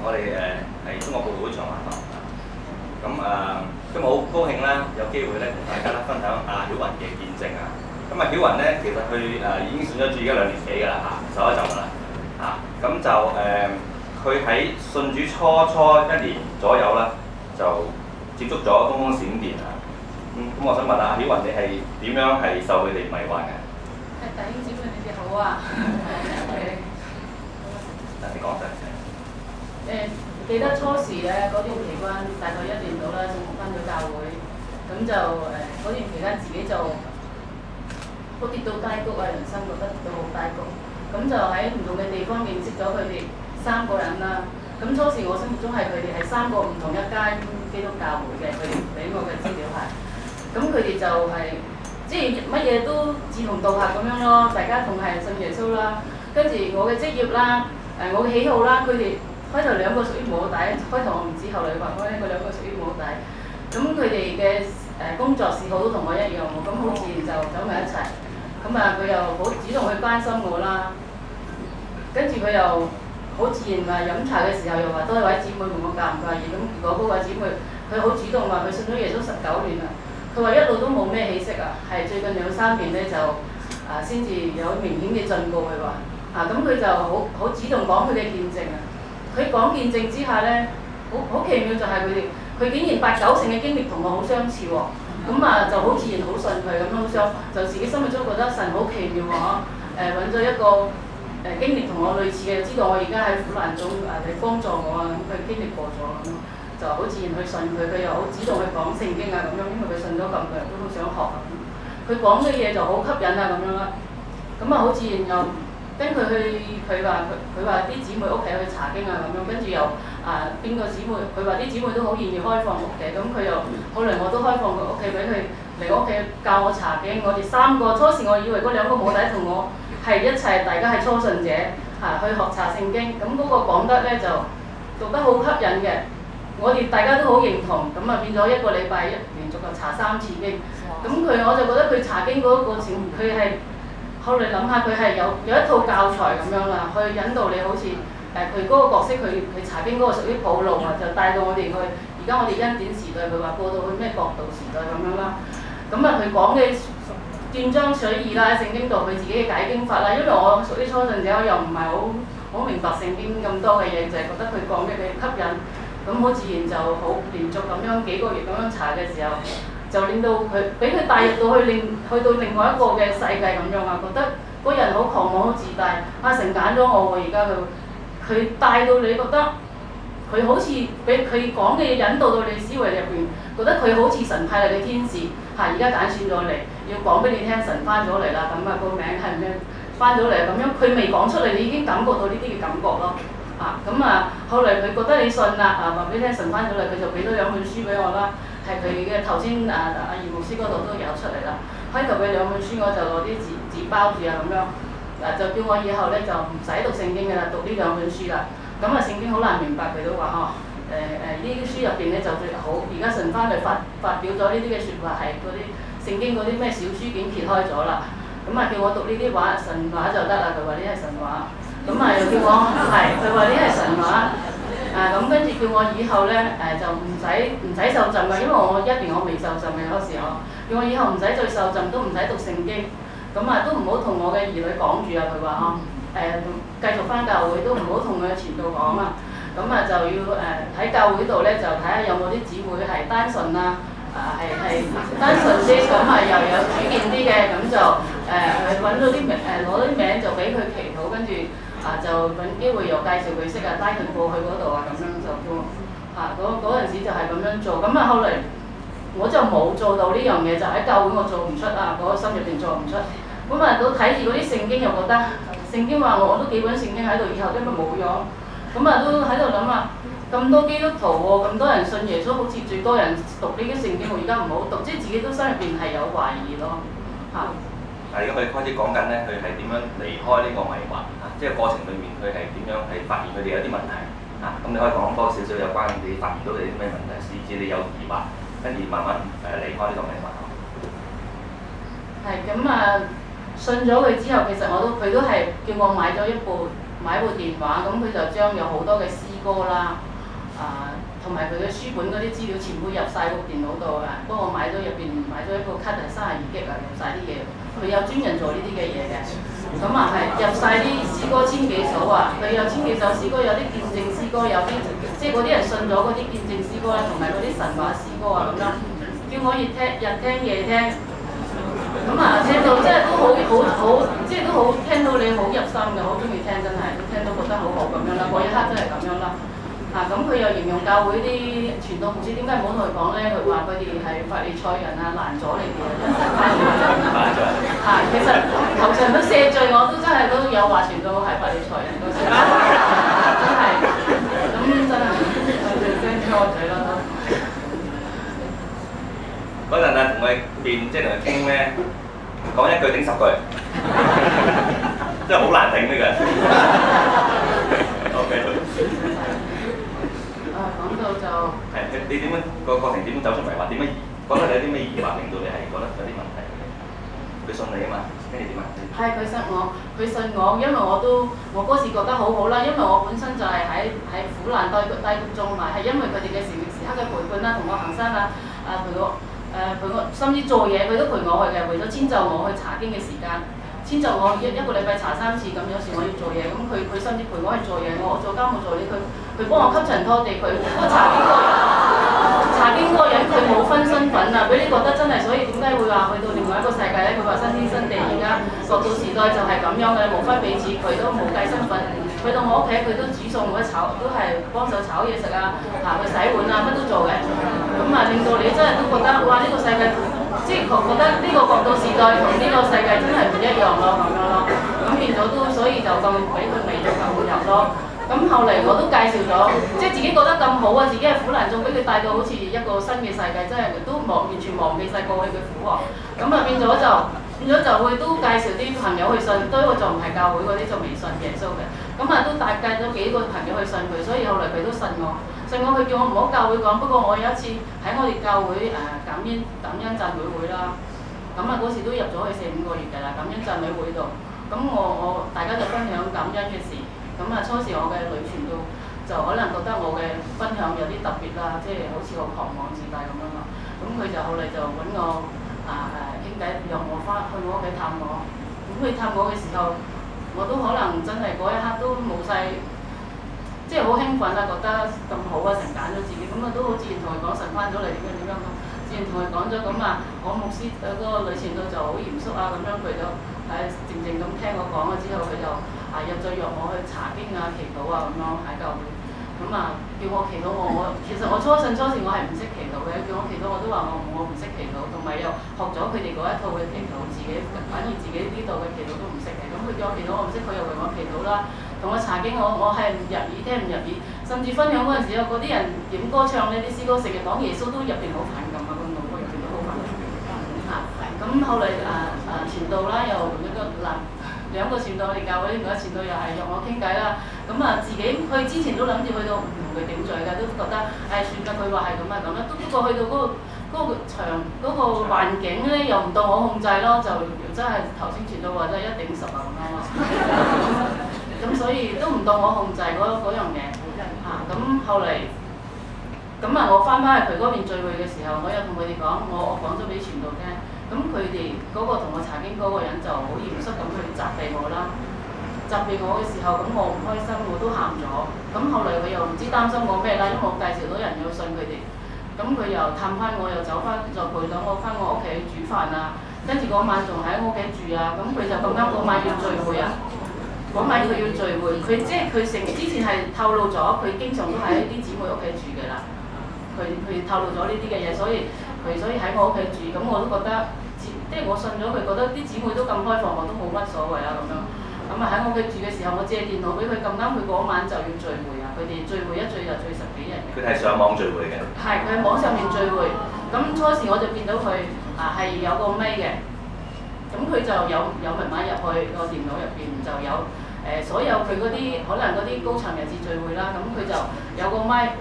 我哋係中國報道會長華堂咁今日好高興啦，有機會咧同大家咧分享曉雲嘅見證啊！咁曉雲咧其實佢已經信咗主而家2年幾㗎啦受咗浸㗎啦咁就佢喺信主初1年左右啦，就接觸咗東方閃電啊！咁我想問下曉雲，你係點樣係受佢哋迷惑嘅？弟兄姊妹你哋好啊！你講先。記得初時咧嗰段期間，大概1年到啦，就返咗教會，咁就嗰段期間自己就都跌到低谷啊，人生覺得跌到好低谷，咁就喺唔同嘅地方認識咗佢哋3個人啦。咁初時我心目中係佢哋係3個唔同一間基督教會嘅，佢哋俾我嘅資料係，咁佢哋就係即係乜嘢都志同道合咁樣咯，大家同係信耶穌啦，跟住我嘅職業啦，我嘅喜好啦，佢哋。開頭2個屬於摸底，開頭我唔知，後來話開佢2個屬於摸底。咁佢哋嘅工作嗜好都同我一樣喎，咁好自然就走埋一齊。咁佢又好主動去關心我啦，跟住佢又好自然話飲茶嘅時候又話多位姊妹問我介唔介意，咁結果嗰位姊妹佢好主動話佢信咗耶穌19年啦，佢話一路都冇咩起色啊，係最近2-3年咧就先至有明顯嘅進步佢話，咁佢就好主動講佢嘅見證啊。佢講見證之下咧，好奇妙就係佢竟然8-9成嘅經歷同我好相似喎，咁就好自然好信佢咁樣想，就自己心目中覺得神好奇妙喎，揾咗一個經歷同我類似嘅，知道我而家喺苦難中嚟幫助我啊，咁佢經歷過咗咁，就好自然去信佢，佢又好主動去講聖經啊咁樣，因為佢信咗咁耐都好想學啊，佢講嘅嘢就好吸引啊咁樣啦，咁好自然又。跟佢去，佢話啲姊妹屋企去查經啊咁樣，跟住又邊個姊妹，佢話啲姊妹都好願意開放屋企，咁佢又後來我都開放佢屋企俾佢嚟我屋企教我查經，我哋3個初時我以為嗰2個母弟同我係一齊，大家係初信者去學查聖經，咁嗰個講得咧就讀得好吸引嘅，我哋大家都好認同，咁變咗1個禮拜連續就查3次經，咁我就覺得佢查經嗰個程佢係。後來諗下佢係有一套教材咁樣啦，去引導你好似佢嗰個角色，佢查經嗰個屬於普路啊，就帶到我哋去。而家我哋恩典時代，佢話過到去咩國度時代咁樣啦。咁佢講嘅斷章取義啦，聖經度佢自己嘅解經法啦。因為我屬於初信者，我又唔係好明白聖經咁多嘅嘢，就係覺得佢講嘅佢吸引，咁好自然就好連續咁樣幾個月咁樣查嘅時候。就令到佢俾佢帶入到去到另外一個嘅世界咁樣啊，覺得嗰人好狂妄好自大，神揀咗我喎，而家佢帶到你覺得佢好似俾佢講嘅嘢引導到你思維入邊，覺得佢好似神派嚟嘅天使而家揀選咗你，要講俾你聽神翻咗嚟啦，咁個名係咩翻咗嚟咁樣，佢未講出嚟，你已經感覺到呢啲嘅感覺咯，後來佢覺得你信啦，話俾你聽神翻咗嚟，佢就俾咗2本書俾我啦。係佢嘅頭先葉牧師嗰度都有出嚟啦。開頭佢2本書我就攞啲紙包住啊咁樣，就叫我以後咧就唔使讀聖經㗎啦，讀呢2本書啦。咁聖經好難明白，佢都話呢啲書入邊咧就最好。而家神翻嚟發表咗呢啲嘅説話係嗰啲聖經嗰啲咩小書卷揭開咗啦。咁叫我讀呢啲話神話就得啦，佢話呢係神話。咁又叫我佢話呢係神話。咁跟住叫我以後咧就唔使受浸㗎，因為我1年我未受浸嘅嗰時候，叫我以後唔使再受浸，都唔使讀聖經，咁都唔好同我嘅兒女講住啊，佢話繼續返教會都唔好同佢嘅傳道講啊，咁就要喺教會度咧就睇下有冇啲姊妹係單純啊，係單純啲，咁又有主見啲嘅，咁就揾到啲名攞啲名就俾佢祈禱，跟住。就揾機會又介紹佢識帶佢過去嗰度啊，咁樣就叫嗰陣時就係咁樣做。咁後嚟我就冇做到呢樣嘢，就喺教會我做唔出啊，嗰個心入邊做唔出。咁都睇住嗰啲聖經又覺得聖經話我都幾本聖經喺度，以後根本冇用。咁都喺度諗咁多基督徒喎，咁多人信耶穌，好似最多人讀呢啲聖經，我而家唔好讀，即係自己都心入邊係有懷疑咯而家佢開始講緊咧，佢係點樣離開呢個迷惑即係過程裏面佢係點樣係發現佢哋有啲問題咁你可以講多少少有關你發現到你啲咩問題，以至你有疑惑，跟住慢慢離開呢個迷惑。信咗佢之後，其實佢都係叫我買咗一部買部電話，咁佢就將有好多嘅詩歌啦，同埋佢嘅書本嗰啲資料全部入晒部電腦度啊！幫我買咗入邊買咗一個卡係32GB啊，入晒啲嘢。佢有專人做呢啲嘅嘢嘅。咁啊係入晒啲詩歌千幾首啊！佢有千幾首詩歌，有啲見證詩歌，有啲即係嗰啲人信咗嗰啲見證詩歌啦，同埋嗰啲神話詩歌啊咁樣，叫我日聽夜聽。咁啊，聽到即係都好，即係都好聽到你好入心嘅，好中意聽，真係都聽到覺得好好咁樣啦。嗰一刻真係咁樣啦。咁佢又形容教會啲傳道牧師點解唔好同佢講咧？佢話佢哋係法利賽人啊，攔阻你哋啊，其實頭上都赦罪，我都真係都有話傳到係法利賽人嗰時，真係咁真係聲聽我嘴啦都。嗰陣啊，同佢辯即係同佢傾咧，講一句頂10句，真係好難頂呢個。OK。講到就係你點樣個過程點樣走出迷惑？點樣覺得你有啲咩疑惑令到你係覺得有啲問題？佢信你啊嘛，跟住點啊？係佢信我，因為我嗰時覺得好好啦，因為我本身就係喺苦難低谷中嘛，係因為佢哋嘅時刻嘅陪伴啦，同我行山啊，陪我，甚至做嘢佢都陪我去嘅，為咗遷就我去查經嘅時間。遷就我一個禮拜查3次咁，有時我要做嘢，咁佢甚至陪我去做嘢，我做家務助理，佢幫我吸塵拖地，佢查經嗰個人佢冇分身份啊，俾你覺得真係，所以點解會話去到另外一個世界咧？佢話新天新地，而家國度時代就係咁樣嘅，無分彼此，佢都冇計身份。去到我屋企，佢都煮餸，或者都係幫手炒嘢食啊，佢洗碗啊，乜都做嘅。咁啊，令到你真係都覺得，哇！呢個世界即係覺得呢個國度時代同呢個世界真係唔一樣咯，咁樣咯。咁變咗都，所以就咁俾佢未做咁入咯。咁後嚟我都介紹咗，即係自己覺得咁好啊，自己係苦難中，俾佢帶到好似一個新嘅世界，真係都完全忘記晒過去嘅苦喎。咁啊變咗就會都介紹啲朋友去信，都我就唔係教會嗰啲就未信耶穌嘅。咁啊都大介咗幾個朋友去信佢，所以後來佢都信我。佢叫我唔好教會講，不過我有一次喺我哋教會感恩讚美會啦。咁啊嗰時都入咗去4-5個月㗎啦，感恩讚美會度。咁我大家就分享感恩嘅事。咁啊初時我嘅女傳道就可能覺得我嘅分享有啲特別啦，即係好似我狂妄自大咁樣咯。咁佢就後嚟就揾我傾偈，讓我翻去我屋企探我。咁佢探我嘅時候，我都可能真係嗰一刻都冇晒。即係好興奮啊！覺得咁好啊，神揀咗自己，咁啊都好自然同佢講神翻咗嚟點樣咁，自然同佢講咗咁啊。我牧師嗰個女傳道就好嚴肅啊，咁樣佢就靜靜咁聽我講咗之後，佢就入咗約我去查經啊、祈禱啊咁樣喺教會。咁啊叫我祈禱其實我初時我係唔識祈禱嘅，叫我祈禱我都話我唔識祈禱，同埋又學咗佢哋嗰一套嘅祈禱，反而自己呢度嘅祈禱都唔識嘅。咁佢叫我祈禱我唔識，佢又為我祈禱啦。同我查經，我係唔入耳，聽唔入耳，甚至分享嗰陣時有嗰啲人點歌唱呢啲詩歌，成日講耶穌都入邊好反感啊，個腦入邊都好反感咁後嚟傳道啦，又一個兩個傳道，我哋教會另外一個傳道又係約我傾偈啦。咁自己佢之前都諗住去到唔同佢頂罪㗎，都覺得算啦，佢話係咁啊咁啦。不過去到嗰個場嗰個環境咧，又唔到我控制咯，就真係頭先傳道話真係1頂10啊咁樣咯。咁所以都唔到我控制嗰樣嘢咁後嚟我翻去佢嗰邊聚會嘅時候，我有同佢哋講，我講咗俾傳道聽。咁佢哋嗰個同我查經嗰個人就好嚴肅咁去責備我啦。責備我嘅時候，咁我唔開心，我都喊咗。咁後嚟佢又唔知擔心我咩啦，因為我介紹到人要信佢哋。咁佢又探翻我，又走翻就陪咗我翻我屋企煮飯啊。跟住嗰晚仲喺我屋企住啊。咁佢就咁啱嗰晚要聚會啊。嗰晚佢要聚會，佢即係佢之前係透露咗，佢經常都喺啲姊妹屋企住嘅啦。佢透露咗呢啲嘅嘢，所以喺我屋企住，咁我都覺得，即係我信咗佢，覺得啲姊妹都咁開放，我都冇乜所謂啊咁樣。咁喺我屋企住嘅時候，我借電腦俾佢，咁啱佢嗰晚就要聚會啊！佢哋聚會一聚就聚10幾人嘅。佢係上網聚會嘅。係，佢喺網上面聚會。咁初時我就見到佢係有個咪嘅，咁佢就有密碼入去個電腦入邊就有。所有佢嗰啲可能嗰啲高層人士聚會啦，咁佢就有個咪，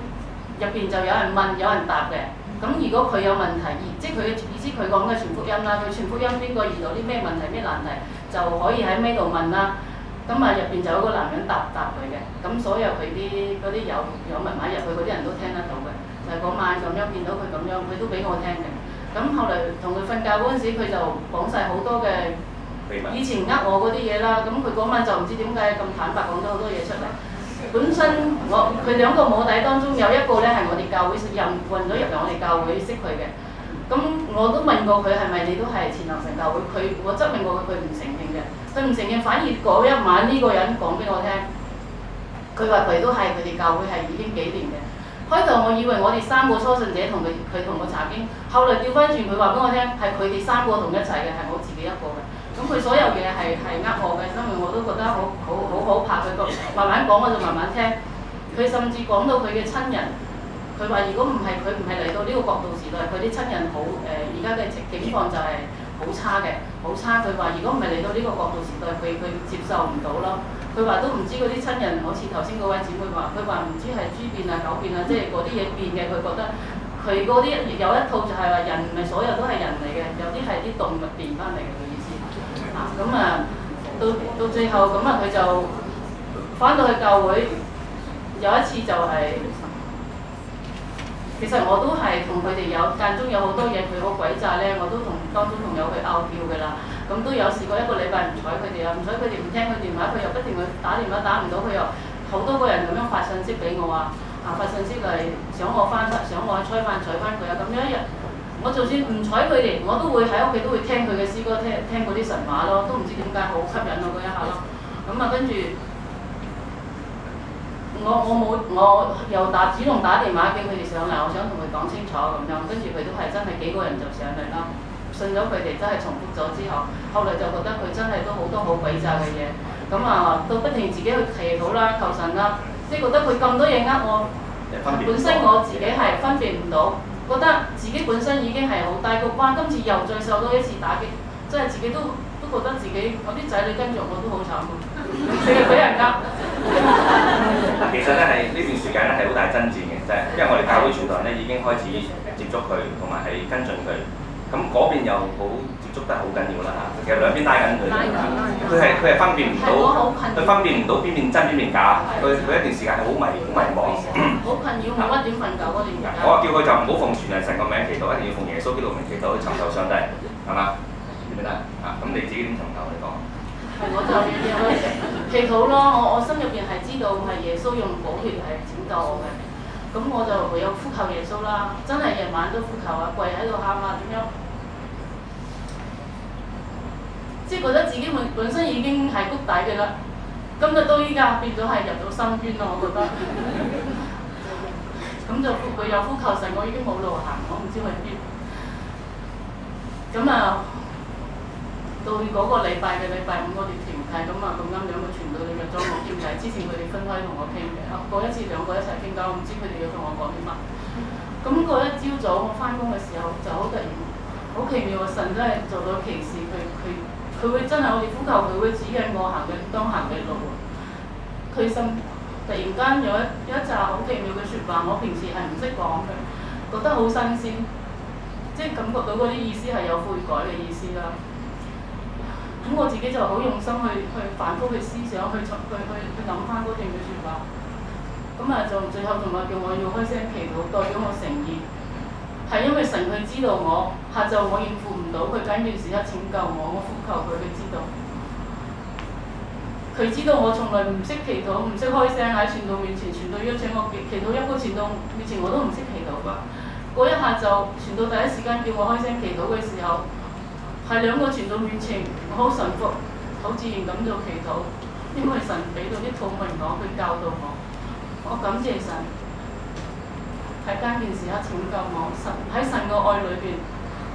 入邊就有人問，有人答嘅。咁如果佢有問題，即係佢嘅意思，佢講嘅傳福音啦，佢傳福音邊個遇到啲咩問題、咩難題，就可以喺咩度問啦。咁啊入邊就有個男人答佢嘅，咁所有佢啲嗰啲有密碼入去嗰啲人都聽得到嘅，就係、嗰晚咁樣見到佢咁樣，佢都俾我聽嘅。咁後嚟同佢瞓覺嗰陣時，佢就講晒好多嘅以前我嗰啲嘢啦。咁佢嗰晚就唔知點解咁坦白講咗好多嘢出嚟。本身佢兩個母弟當中有一個咧係我哋教會混咗入嚟我哋教會識佢嘅。咁我都問過佢係咪你都係前南城教會？我質問過佢，佢唔承認嘅。佢唔承認，反而嗰一晚呢個人講俾我聽，佢話佢都係佢哋教會係已經幾年嘅。開頭我以為我哋三個初信者同佢同我查經，後來調翻轉佢話俾我聽係佢哋三個同一齊嘅，係我自己一個嘅。咁佢所有嘢係我嘅，因為我都覺得好怕佢講，慢慢講我就慢慢聽。佢甚至講到佢嘅親人，佢話如果唔係佢唔係嚟到呢個國度時代，佢啲親人好而家嘅境況就係好差嘅，好差。佢話如果唔係嚟到呢個國度時代，佢接受唔到咯。佢話都唔知嗰啲親人，好似頭先嗰位姊妹話，佢話唔知係豬變啊狗變啊，即係嗰啲嘢變嘅。佢覺得佢嗰啲有一套就係話人唔係所有都係人嚟嘅，有啲係啲動物變翻嚟嘅意思。咁到最後咁佢就翻到去教會，有一次就係、其實我都係同佢哋間中有好多嘢，佢好鬼詐咧，我都當中同有佢拗撬㗎啦。咁都有試過一個禮拜唔睬佢哋啊，唔睬佢哋唔聽佢電話，佢又不停去打電話打唔到，佢又好多個人咁樣發信息俾我啊，發信息嚟想我吹翻佢啊。咁樣一日，我就算唔睬佢哋，我都會喺屋企都會聽佢嘅詩歌，聽嗰啲神話咯，都唔知點解好吸引我嗰一下咯。咁跟住我又主動打電話叫佢哋上嚟，我想同佢講清楚咁樣，跟住佢都係真係幾個人就上嚟啦。信咗佢哋真係重複咗之後，後來就覺得佢真係都好多好詭詐嘅嘢，咁都不停自己去祈禱啦、求神啦，即係覺得佢咁多嘢我，本身我自己係分辨唔到，覺得自己本身已經係好低谷，哇！今次又再受到一次打擊，真係自己都覺得自己我啲仔女跟住我都好慘喎，成日俾人呃。其實咧係呢段時間咧係好大爭戰嘅，即係因為我哋教會傳道人咧已經開始接觸佢，同埋係跟進佢。咁嗰邊又好接觸得好緊要啦嚇，其實兩邊拉緊佢，佢係分辨唔到，佢分辨唔到邊邊真邊邊假，佢一段時間係好迷茫。好困擾，冇乜點瞓覺嗰段時間。我話叫佢就唔好奉全人神個名祈禱，一定要奉耶穌基督名祈禱去尋求上帝，係嘛？得唔得？咁你自己點尋求你講？我就祈禱咯，我心入邊係知道係耶穌用寶血係拯救我嘅，咁我就唯有呼求耶穌啦，真係夜晚都呼求啊，跪喺度喊啊，點樣？即係覺得自己本身已經係谷底嘅啦，今日到依家變咗係入到深淵咯，我覺得。咁就佢有呼求神，我已經冇路行，我唔知去邊。到嗰個禮拜嘅禮拜五，我哋團契咁啱兩個傳道嚟約咗我傾偈。之前佢哋分開同我傾嘅，過一次兩個一齊傾偈，我唔知佢哋要同我講啲乜。咁嗰一朝早我翻工嘅時候就好突然，好奇妙，神真係做到奇事，佢會真係我哋呼求佢會指引我行嘅當行嘅路。佢突然間有一紮好奇妙嘅説話，我平時係唔識講嘅，覺得好新鮮，即係感覺到嗰啲意思係有悔改嘅意思啦。咁我自己就好用心去反覆去思想，去諗翻嗰段嘅説話。就最後仲話叫我要開聲祈禱，代表我誠意。係因為神佢知道我下晝我應付唔到，佢緊要時刻拯救我呼求佢，佢知道。佢知道我從來唔識祈禱，唔識開聲喺傳道面前，傳道邀請我祈禱，一個傳道面前我都唔識祈禱㗎。嗰一下就傳道第一時間叫我開聲祈禱嘅時候，係兩個傳道面前，我好順服，好自然咁做祈禱，因為神俾到啲禱文我，佢教導我感謝神。喺關鍵時刻拯救我，喺神嘅愛裏邊，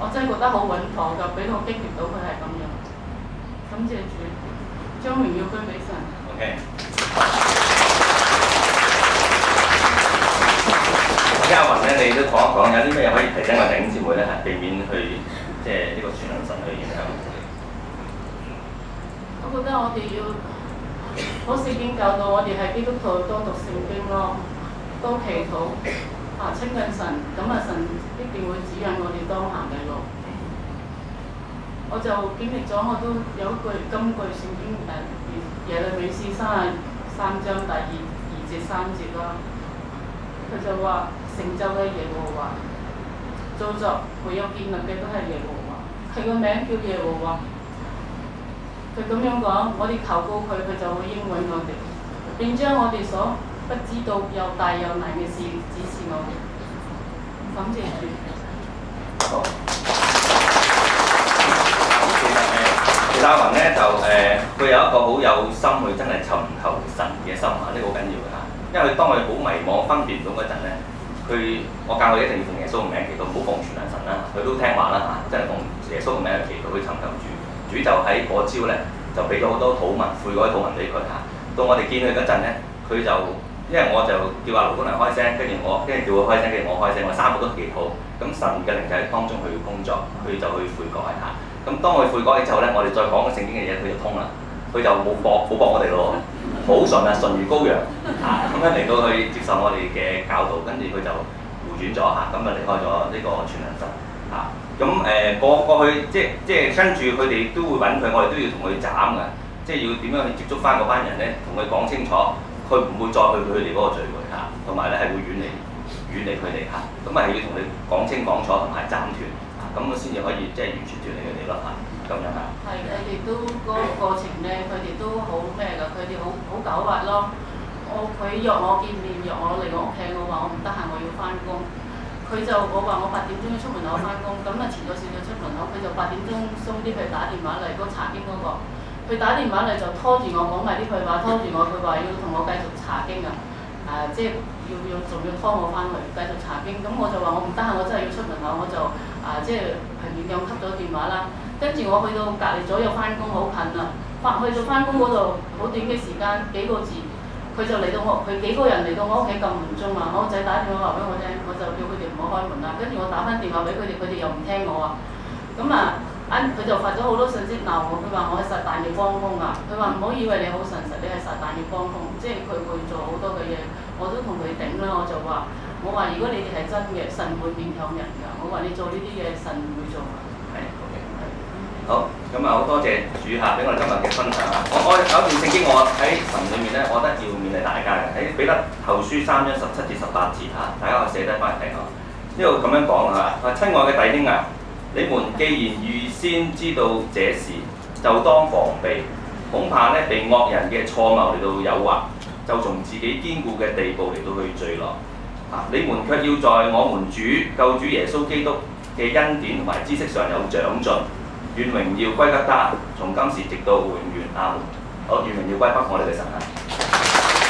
我真係覺得好穩妥㗎，俾我經歷到佢係咁樣。感謝主，將榮耀歸俾神。OK。阿雲咧，你都講一講有啲咩可以提醒我弟兄姊妹咧，係避免去即係呢個全能神去影響自己。我覺得我哋要，聖經教導我哋係基督徒多讀聖經咯，多祈禱。親近神，神必定會指引我哋當行嘅路。我就經歷咗，我都有一句金句聖經耶利米書33章第二節3節啦。佢就話成就嘅耶和華，造作沒有建立嘅都係耶和華，佢個名叫耶和華。佢咁樣講，我哋求告佢，佢就會應允我哋，並將我哋所不知道又大又難嘅事指示我哋。感謝主。好。其實阿雲咧就佢有一個好有心去真係尋求神嘅心啊，呢個好緊要㗎嚇。因為當佢好迷茫分辨唔到嗰陣咧，我教佢一定要奉耶穌嘅名祈禱，唔好奉全能神啦。佢都聽話啦嚇，真係奉耶穌嘅名去祈禱去尋求主。主就喺嗰朝咧就俾咗好多禱文悔改禱文俾佢嚇。到我哋見佢嗰陣咧，佢就因為我就叫阿盧工人開聲，跟住叫佢開聲，跟住我開聲，我三個都祈禱。咁神嘅靈就喺當中去工作，佢就去悔改嚇。咁當佢悔改之後咧，我哋再講聖經嘅嘢，佢就通啦。佢就冇駁我哋咯，好順啊，順如羔羊嚇。咁樣嚟到去接受我哋嘅教導，跟住佢就回轉咗嚇，咁就離開咗呢個全能神嚇。咁過去即係跟住佢哋都會揾佢，我哋都要同佢斬㗎，即係要點樣去接觸翻嗰班人咧，同佢講清楚，佢唔會再去佢哋嗰個聚會嚇，同埋咧係會遠離佢哋嚇。咁係要同佢講清講楚，同埋斬斷。咁我先至可以即係完全脫離佢哋咯嚇，咁樣嚇。係，佢哋都嗰個過程咧，佢哋都好咩㗎？佢哋好狡猾咯。佢約我見面，約我嚟我屋企，我話我唔得閒，我要翻工。我話我8點鐘要出門口翻工，咁啊遲咗少少出門口，佢就8點鐘鬆啲，佢打電話嚟嗰查經嗰個，佢打電話嚟就拖住我講埋啲句話，拖住我，佢話要同我繼續查經啊。即係仲要拖我翻去繼續查經，咁我就話我唔得閒，我真係要出門口，我就即係勉強 cut 咗電話啦。跟住我去到隔離左右翻工，好近啊！去到翻工嗰度好短嘅時間，幾個字，佢就嚟到佢幾個人嚟到我屋企撳門鐘啊！我仔打電話話俾我聽，我就叫佢哋唔好開門啦。跟住我打翻電話俾佢哋，佢哋又唔聽我啊！咁佢就發咗好多信息鬧我，佢話我係撒旦嘅幫兇啊！佢話唔好以為你好神實，你係撒旦嘅幫兇，即係佢會做好多嘅嘢。我都同佢頂啦，我就話：如果你哋係真嘅，神唔會勉強人㗎。我話你做呢啲嘢，神唔會做。係 ，OK， 好，咁啊好多謝主下俾我哋今日嘅分享啊！我有一段聖經，我喺神裏面咧，我覺得要勉勵大家嘅，喺彼得後書3章17至18節嚇，大家可以寫低翻嚟睇下。呢度咁樣講啊，話親愛嘅弟兄啊，你們既然預先知道這事，就當防備，恐怕咧被惡人嘅錯謬嚟到誘惑。就從自己堅固嘅地步嚟到去墜落，你們卻要在我們救主耶穌基督嘅恩典同埋知識上有長進，願榮耀歸給他，從今時直到永遠。阿門。好，願榮耀歸給我哋嘅神啊！